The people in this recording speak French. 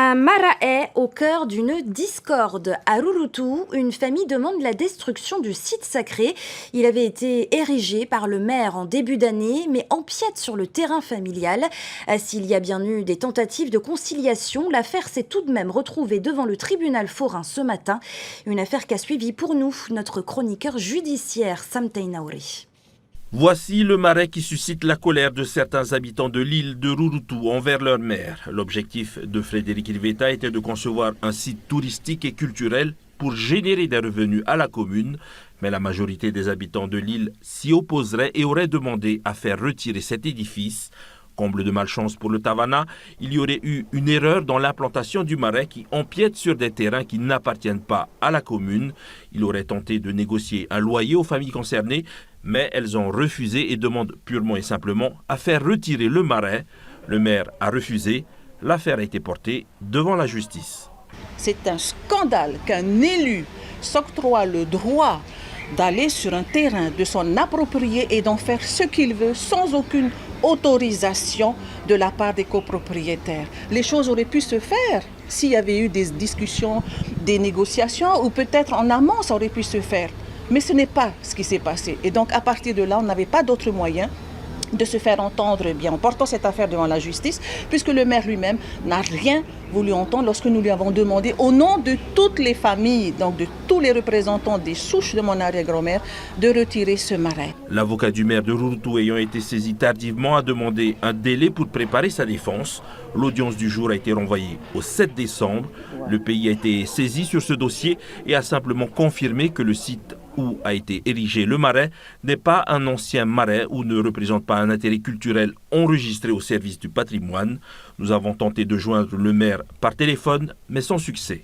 À Marae, au cœur d'une discorde, à Rurutu, une famille demande la destruction du site sacré. Il avait été érigé par le maire en début d'année, mais empiète sur le terrain familial. S'il y a bien eu des tentatives de conciliation, l'affaire s'est tout de même retrouvée devant le tribunal forain ce matin. Une affaire qu'a suivi pour nous notre chroniqueur judiciaire Samtei Naouri. Voici le marais qui suscite la colère de certains habitants de l'île de Rurutu envers leur maire. L'objectif de Frédéric Rivetta était de concevoir un site touristique et culturel pour générer des revenus à la commune, mais la majorité des habitants de l'île s'y opposerait et aurait demandé à faire retirer cet édifice. Comble de malchance pour le Tavana, il y aurait eu une erreur dans l'implantation du marais qui empiète sur des terrains qui n'appartiennent pas à la commune. Il aurait tenté de négocier un loyer aux familles concernées, mais elles ont refusé et demandent purement et simplement à faire retirer le marais. Le maire a refusé. L'affaire a été portée devant la justice. C'est un scandale qu'un élu s'octroie le droit d'aller sur un terrain, de s'en approprier et d'en faire ce qu'il veut sans aucune autorisation de la part des copropriétaires. Les choses auraient pu se faire s'il y avait eu des discussions, des négociations, ou peut-être en amont ça aurait pu se faire. Mais ce n'est pas ce qui s'est passé. Et donc à partir de là, on n'avait pas d'autre moyen de se faire entendre en portant cette affaire devant la justice, puisque le maire lui-même n'a rien voulu entendre lorsque nous lui avons demandé, au nom de toutes les familles, donc de tous les représentants des souches de mon arrière-grand-mère, de retirer ce marais. L'avocat du maire de Rurutu ayant été saisi tardivement a demandé un délai pour préparer sa défense. L'audience du jour a été renvoyée au 7 décembre. Le pays a été saisi sur ce dossier et a simplement confirmé que le site où a été érigé le marais n'est pas un ancien marais ou ne représente pas un intérêt culturel enregistré au service du patrimoine. Nous avons tenté de joindre le maire par téléphone, mais sans succès.